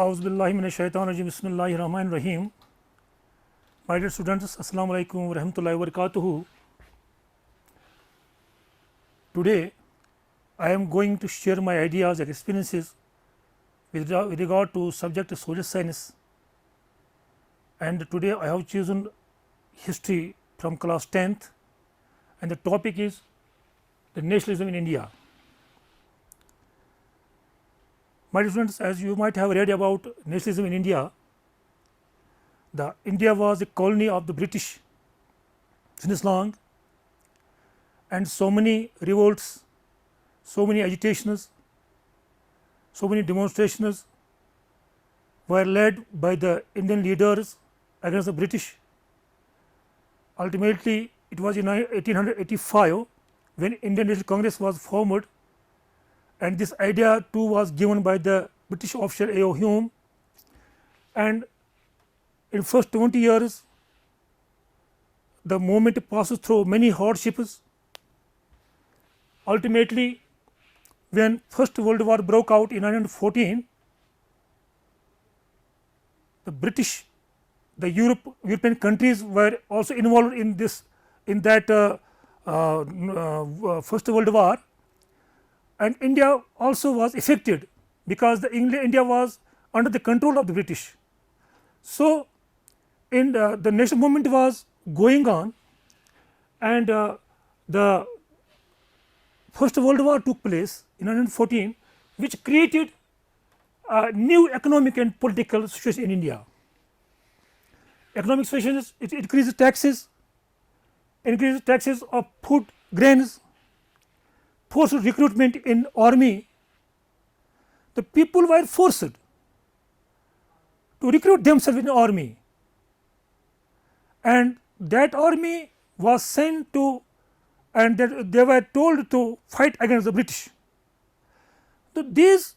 Auzubillahi minash-shaytanir-rajim. Bismillahir-rahmanir-rahim. My dear students, Assalamu alaikum wa rahmatullahi wa barakatuhu. Today I am going to share my ideas and experiences with regard to subject social science, and today I have chosen history from class 10th, and the topic is the nationalism in India. My dear students, as you might have read about nationalism in India, the India was a colony of the British since long, and so many revolts, so many agitations, so many demonstrations were led by the Indian leaders against the British. Ultimately, it was in 1885 when Indian National Congress was formed, and this idea too was given by the British officer A.O. Hume, and in first 20 years the movement passes through many hardships. Ultimately, when First World War broke out in 1914, the British, the European countries were also involved in this, in that First World War, and India also was affected because India was under the control of the British. So, in the national movement was going on, and the First World War took place in 1914, which created a new economic and political situation in India. Economic situation is, it increases taxes of food, grains, forced recruitment in army. The people were forced to recruit themselves in army, and that army was sent to, and they were told to fight against the British. So, these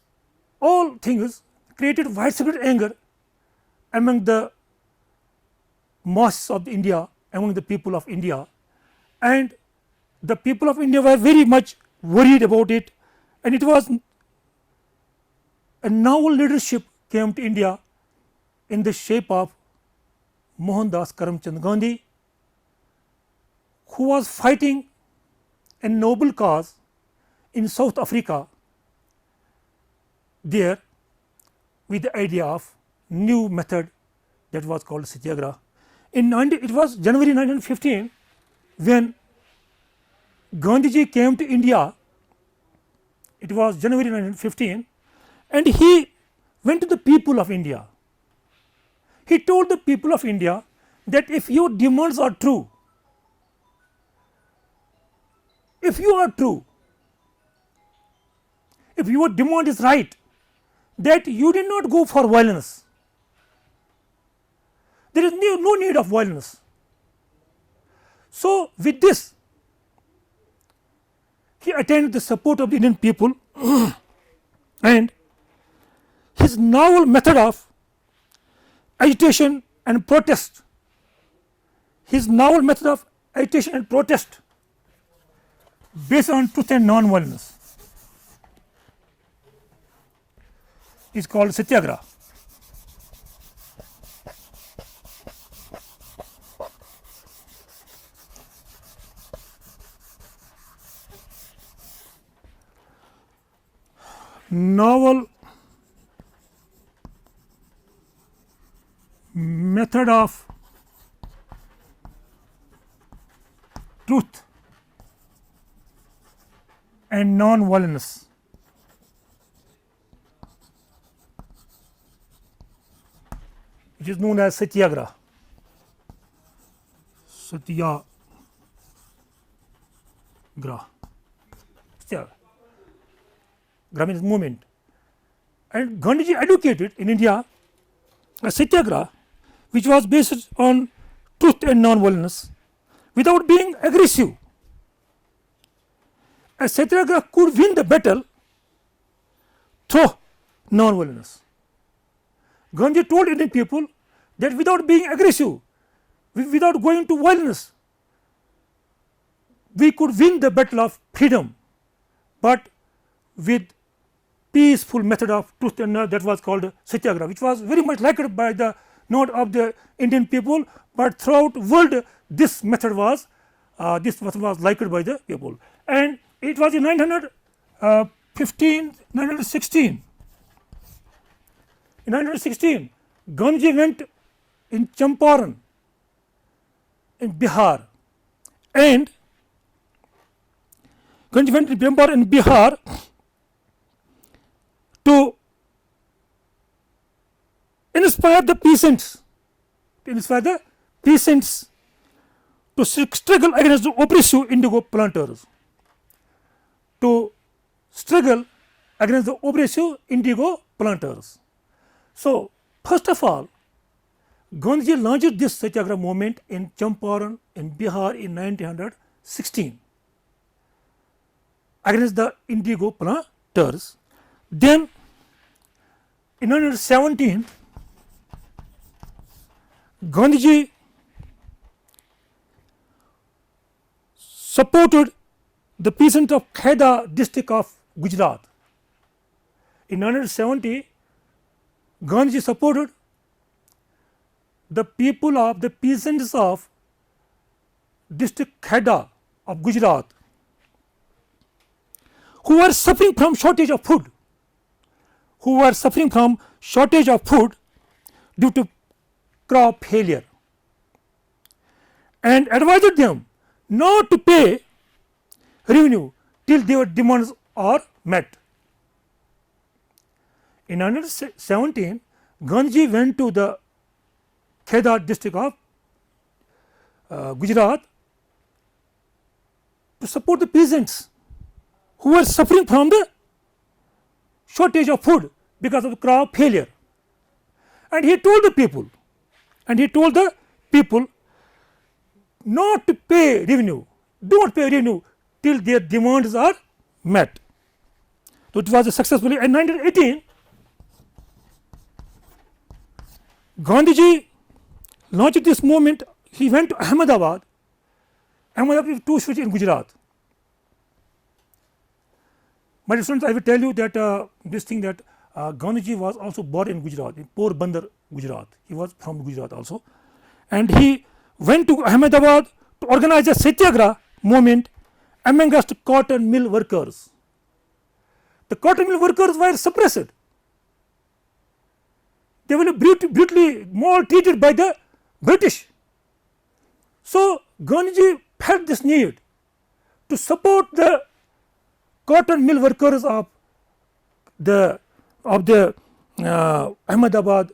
all things created widespread anger among the masses of India, among the people of India, and the people of India were very much worried about it, and it was a novel leadership came to India in the shape of Mohandas Karamchand Gandhi, who was fighting a noble cause in South Africa there with the idea of new method that was called Satyagraha. It was January 1915 when Gandhiji came to India. It was January 1915, and he went to the people of India. He told the people of India that if your demands are true, if you are true, if your demand is right, that you did not go for violence, there is no need of violence. So, with this, he attained the support of the Indian people and his novel method of agitation and protest, based on truth and non-violence is called Satyagraha. Novel method of truth and non-violence, which is known as Satyagraha. Satyagraha. Graha means movement, and Gandhiji advocated in India a Satyagraha which was based on truth and non-violence without being aggressive. A Satyagraha could win the battle through non-violence. Gandhi told Indian people that without being aggressive, without going to violence, we could win the battle of freedom, but with peaceful method of truth and that was called Satyagraha, which was very much liked by the not of the Indian people, but throughout world this method was liked by the people. And it was in 916. In 1916, Gandhiji went in Champaran in Bihar, and Gandhiji went in Champaran in Bihar to inspire the peasants, to struggle against the oppressive indigo planters, to struggle against the oppressive indigo planters. So, first of all, Gandhiji launched this Satyagraha movement in Champaran in Bihar in 1916 against the indigo planters. Then in 1917, Gandhiji supported the peasants of Kheda district of Gujarat. In 1970, Gandhiji supported the people of the peasants of district Kheda of Gujarat who were suffering from shortage of food, due to crop failure, and advised them not to pay revenue till their demands are met. In 1917, Gandhiji went to the Kheda district of Gujarat to support the peasants who were suffering from the shortage of food because of crop failure. And he told the people, not to pay revenue, do not pay revenue till their demands are met. So, it was a successfully. In 1918, Gandhiji launched this movement. He went to Ahmedabad. Ahmedabad is 2 cities in Gujarat. My students, I will tell you that Gandhiji was also born in Gujarat, in Porbandar, Gujarat. He was from Gujarat also, and he went to Ahmedabad to organize a Satyagraha movement amongst cotton mill workers. The cotton mill workers were suppressed. They were brutally maltreated by the British. So, Gandhiji felt this need to support the cotton mill workers of the Ahmedabad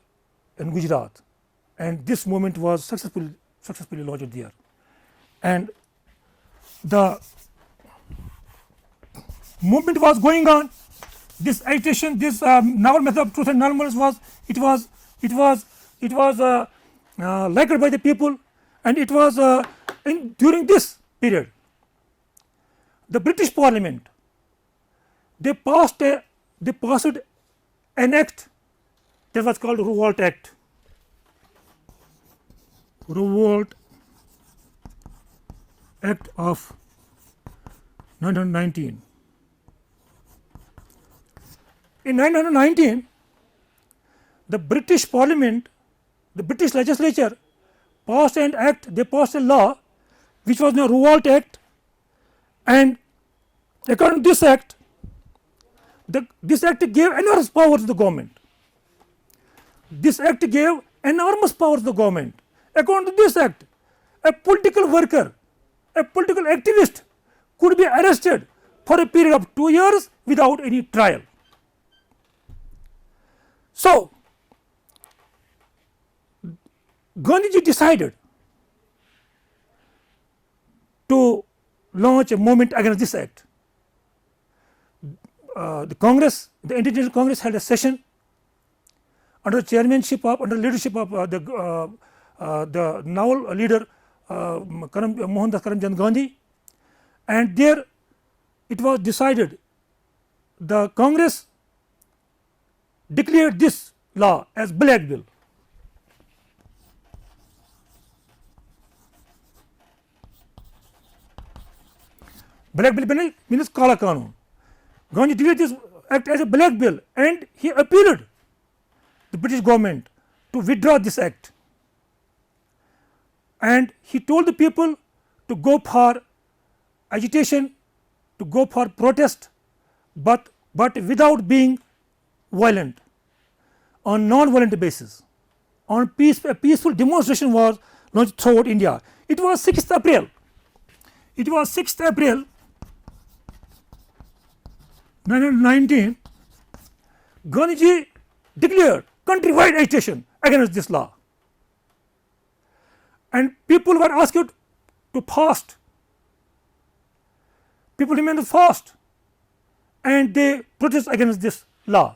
and Gujarat, and this movement was successfully launched there. And the movement was going on. This agitation, this novel method of truth and normals was liked by the people, and it was during this period the British Parliament they passed an act that was called Revolt Act. Revolt Act of 1919. In 1919, the British Parliament, the British legislature passed an act, they passed a law which was the Revolt Act, and according to this act, this act gave enormous power to the government. This act gave enormous power to the government. According to this act, a political worker, a political activist could be arrested for a period of 2 years without any trial. So, Gandhiji decided to launch a movement against this act. The Congress, the Indian Congress held a session under leadership of the now leader Mohandas Karamchand Gandhi, and there it was decided, the Congress declared this law as Black Bill. Black Bill means Kala Kanun. Gandhi declared this act as a blackmail, and he appealed the British government to withdraw this act, and he told the people to go for agitation, to go for protest, but without being violent, on non-violent basis. On a peaceful demonstration was launched throughout India. It was 6th April. It was 6th April 1919. Gandhiji declared countrywide agitation against this law, and people were asked to fast. People remained fast, and they protested against this law.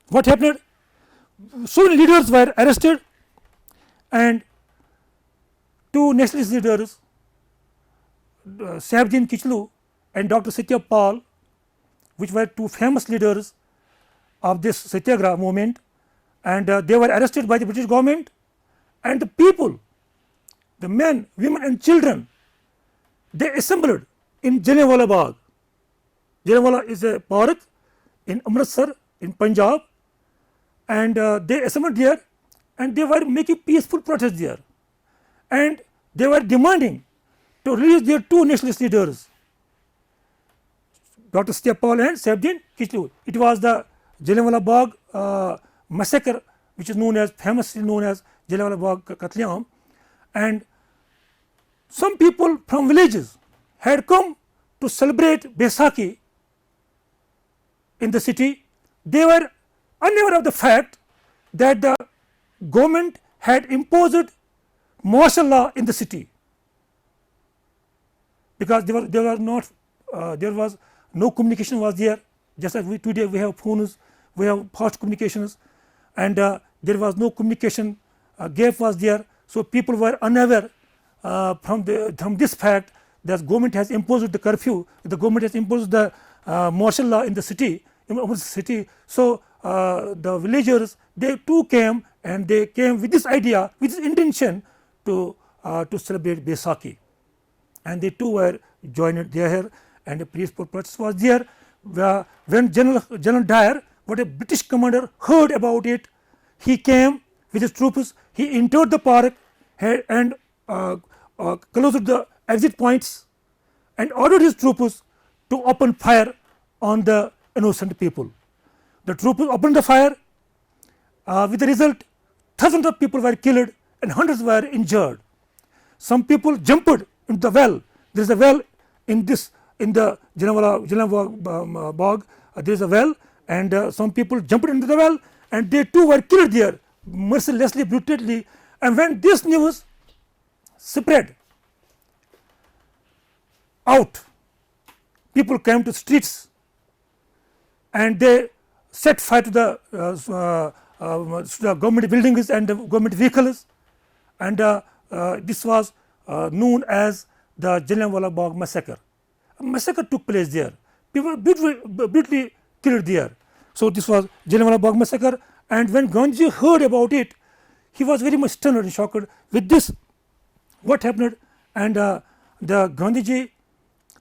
What happened? So many leaders were arrested, and two nationalist leaders, Sahebdin Kichlu and Dr. Satya Pal, which were two famous leaders of this Satyagraha movement, and they were arrested by the British government, and the people, the men, women and children, they assembled in Jallianwala Bagh. Jallianwala is a park in Amritsar in Punjab, and they assembled there, and they were making peaceful protest there, and they were demanding to release their two nationalist leaders, Dr. Satya Pal and Sahebdin Kichlu. It was the Jallianwala Bagh massacre, which is famously known as Jallianwala Bagh Katliam, and some people from villages had come to celebrate Baisakhi in the city. They were unaware of the fact that the government had imposed martial law in the city, because there was no communication was there, just like today we have phones, we have fast communications, and there was no communication gap was there. So people were unaware from this fact that government has imposed the curfew, the government has imposed the martial law in the city. So the villagers, they too came, and they came with this idea, with this intention to celebrate Baisakhi, and they too were joined there, and a peaceful protest was there. When General Dyer, what a British commander, heard about it, he came with his troops, he entered the park and closed the exit points, and ordered his troops to open fire on the innocent people. The troops opened the fire, with the result thousands of people were killed and hundreds were injured. Some people jumped into the well. There is a well in the Jallianwala Bagh. There is a well, and some people jumped into the well, and they too were killed there mercilessly, brutally. And when this news spread out, people came to streets, and they set fire to the government buildings and the government vehicles, and this was known as the Jallianwala Bagh massacre. A massacre took place there. People were brutally killed there. So this was Jallianwala Bagh massacre, and when Gandhiji heard about it, he was very much stunned and shocked with this. What happened? And the Gandhiji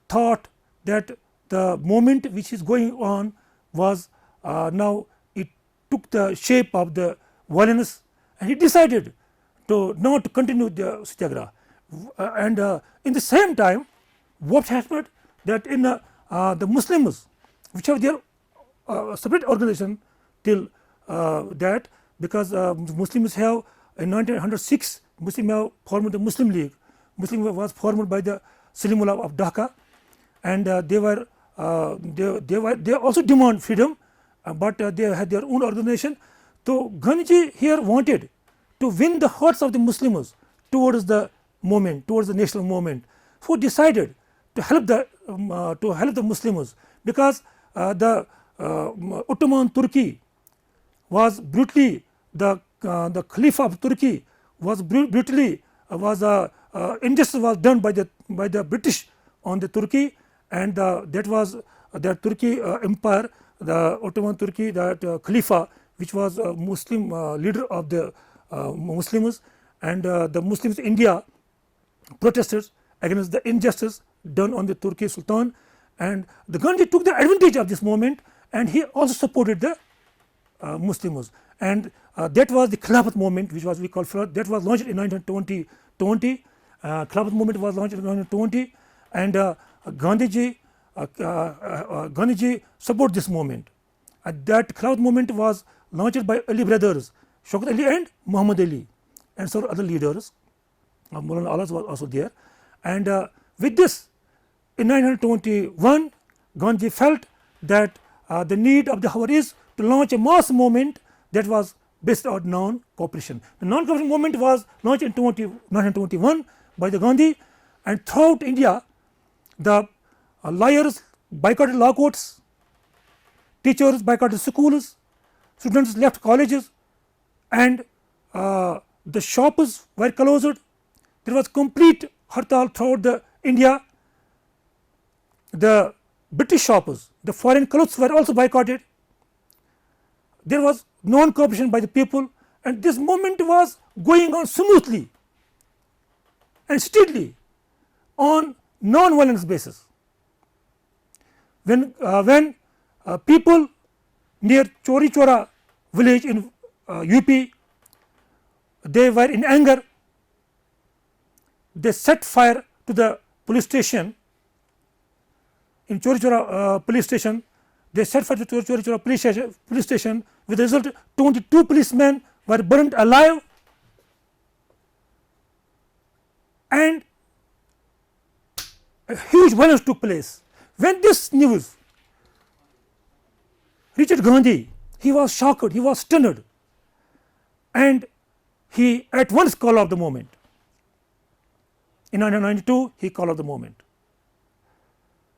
thought that the movement which is going on was now it took the shape of the violence, and he decided to not to continue the Satyagraha. And in the same time, what happened that in the Muslims, which have their separate organization till that, because Muslims have in 1906 Muslims have formed the Muslim League. Muslim was formed by the Salimullah of Dhaka, and they also demand freedom, but they had their own organization. So Gandhiji here wanted to win the hearts of the Muslims towards the movement, towards the national movement, who decided to help the Muslims, because the Ottoman Turkey was brutally, the Khalifa of Turkey was brutally injustice was done by the British on the Turkey, and that was the Turkey empire, the Ottoman Turkey, that Khalifa, which was a Muslim leader of the Muslims, and the Muslims in India protested against the injustice done on the Turkish Sultan, and the Gandhi took the advantage of this moment, and he also supported the Muslims, and that was the Khilafat movement, which was we call that was launched in 1920. Khilafat movement was launched in 1920, and Gandhiji support this movement. That Khilafat movement was launched by Ali brothers, Shaukat Ali and Muhammad Ali, and several other leaders. Maulana Alas was also there, and with this, in 1921, Gandhi felt that the need of the hour is to launch a mass movement that was based on non-cooperation. The non-cooperation movement was launched in 1921 by the Gandhi, and throughout India, the lawyers boycotted law courts, teachers boycotted schools, students left colleges, and the shops were closed. There was complete hartal throughout the India. The British shops, the foreign clothes were also boycotted. There was non-cooperation by the people, and this movement was going on smoothly and steadily on non-violence basis. When people near Chori Chora village in UP, they were in anger, they set fire to the police station. In Chori Chora police station, they set fire to Chori Chora police station. With the result, 22 policemen were burnt alive, and a huge violence took place. When this news reached Gandhi, he was shocked, he was stunned, and he at once called off the movement. In 1992, he called off the movement.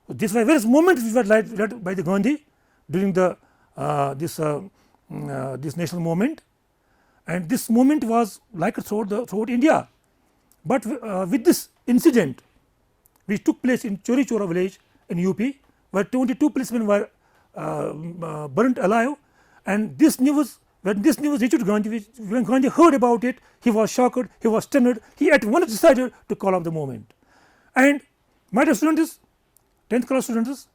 So these were various movements which were led by the Gandhi during the this national movement, and this movement was like throughout India. But with this incident which took place in Chori Chora village in UP, where 22 policemen were burnt alive, and this news, when this news reached Gandhi, when Gandhi heard about it, he was shocked, he was stunned, he at once decided to call off the movement. And my dear students, 10th class students,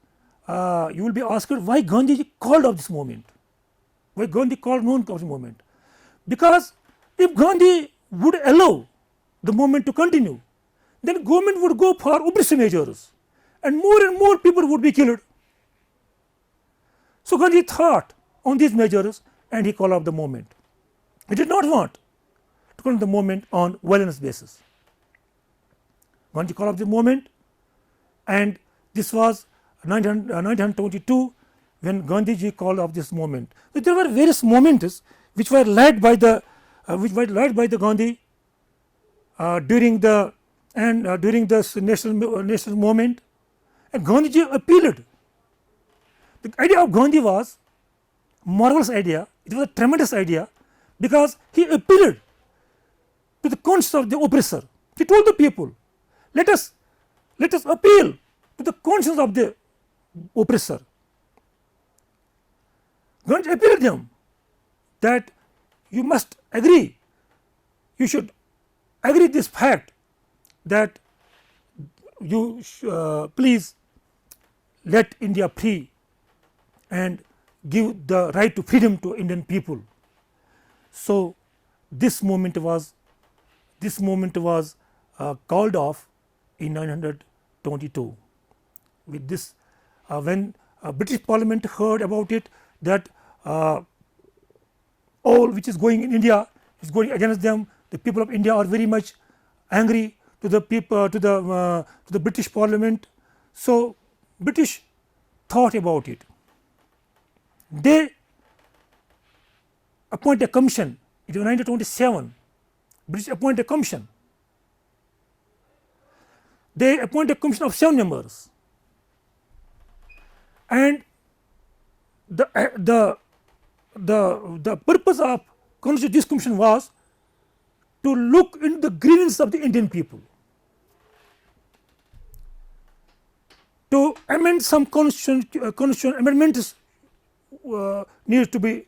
you will be asked why Gandhi called off this movement, why Gandhi called non-cooperation movement. Because if Gandhi would allow the movement to continue, then government would go for oppressive measures, and more people would be killed. So Gandhi thought on these measures, and he called off the movement. He did not want to conduct the movement on violence basis. Gandhi called off the movement, and this was 1922 when Gandhiji called off this movement. So there were various movements which were led by the Gandhi during this national movement, and Gandhiji appealed. The idea of Gandhi was marvelous idea. It was a tremendous idea, because he appealed to the conscience of the oppressor. He told the people, let us appeal to the conscience of the oppressor. Gandhi appealed to them that you must agree, you should agree this fact that you please let India free and give the right to freedom to Indian people. So this movement was called off in 1922. With this, when British Parliament heard about it, that all which is going in India is going against them, the people of India are very much angry to the people, to the British Parliament. So British thought about it. They appoint a commission. It was 1927. British appoint a commission. They appoint a commission of 7 members, and the purpose of this commission was to look into the grievances of the Indian people, to amend some constitution amendments needs to be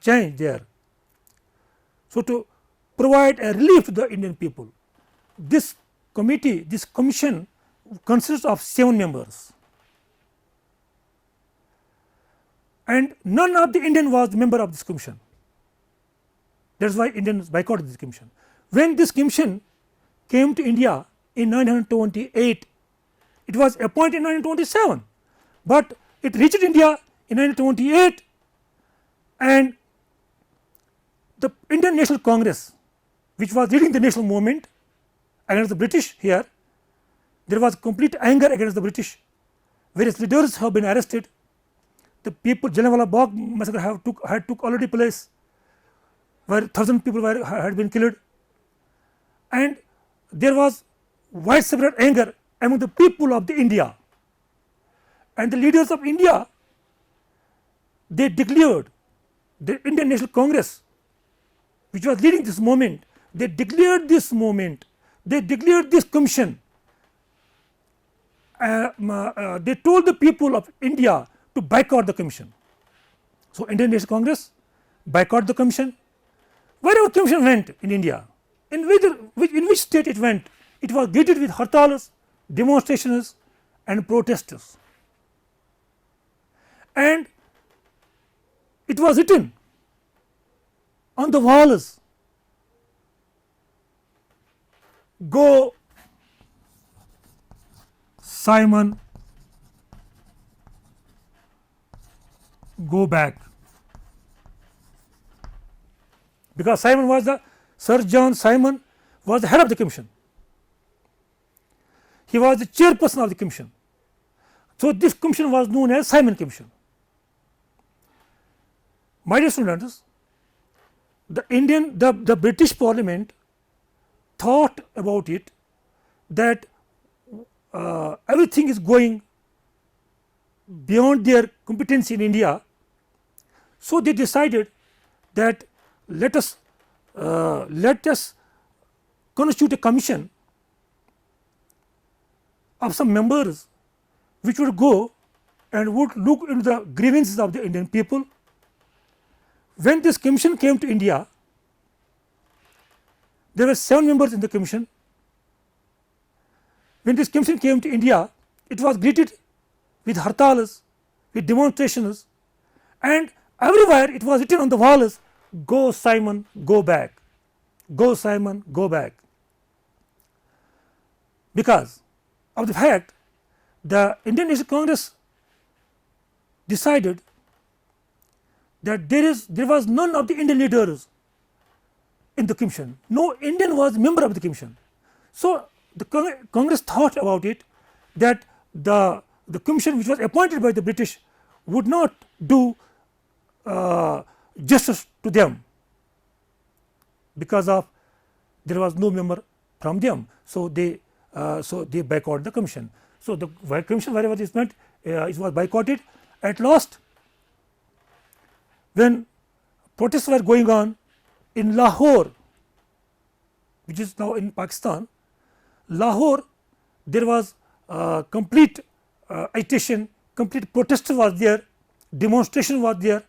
changed there. So to provide a relief to the Indian people, this committee, this commission consists of 7 members. and none of the Indian was member of this commission. That is why Indians boycotted this commission. When this commission came to India in 1928, it was appointed in 1927, but it reached India in 1928, and the Indian National Congress, which was leading the national movement against the British here, there was complete anger against the British. Various leaders have been arrested. The people, Jallianwala Bagh massacre had took already place, where 1,000 people had been killed, and there was widespread anger among the people of the India, and the leaders of India, they declared, the Indian National Congress, which was leading this movement, they declared this movement, they declared this commission. They told the people of India to boycott the commission. So, Indian National Congress boycott the commission. Wherever commission went in India, in which state it went, it was greeted with hartals, demonstrations and protesters, and it was written on the walls, "Go Simon, go back," because Simon was Sir John Simon was the head of the commission. He was the chairperson of the commission. So, this commission was known as Simon Commission. My dear students, the British Parliament thought about it that everything is going beyond their competency in India. So, they decided that let us constitute a commission of some members which would go and would look into the grievances of the Indian people. When this commission came to India, there were 7 members in the commission. When this commission came to India, it was greeted with hartals, with demonstrations, and everywhere it was written on the walls, "Go Simon, go back, go Simon, go back," because of the fact the Indian National Congress decided that there was none of the Indian leaders in the commission. No Indian was member of the commission. So, the Congress thought about it that the commission which was appointed by the British would not do justice to them, because of there was no member from them. So, they boycotted the commission. So, the commission wherever this went, it was boycotted. At last, when protests were going on in Lahore, which is now in Pakistan, Lahore, there was complete agitation, complete protest was there, demonstration was there,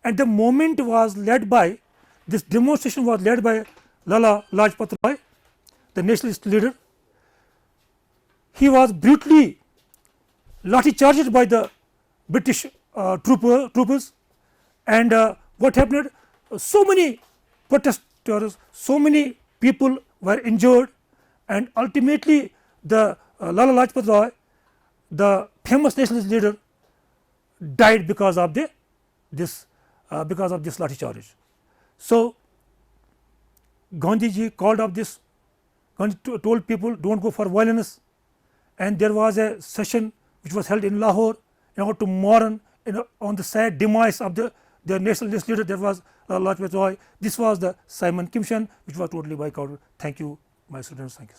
and the movement was led by, this demonstration was led by Lala Lajpat Rai, the nationalist leader. He was brutally lathi charged by the British troopers, and what happened? So many protesters, so many people were injured, and ultimately the Lala Lajpat Rai, the famous nationalist leader, died because of this lathi charge. So, Gandhiji called up this, Gandhi told people don't go for violence, and there was a session which was held in Lahore in order to mourn on the sad demise of the nationalist leader, that was Lajpat Rai. This was the Simon Commission, which was totally boycotted. Thank you, my students. Thank you.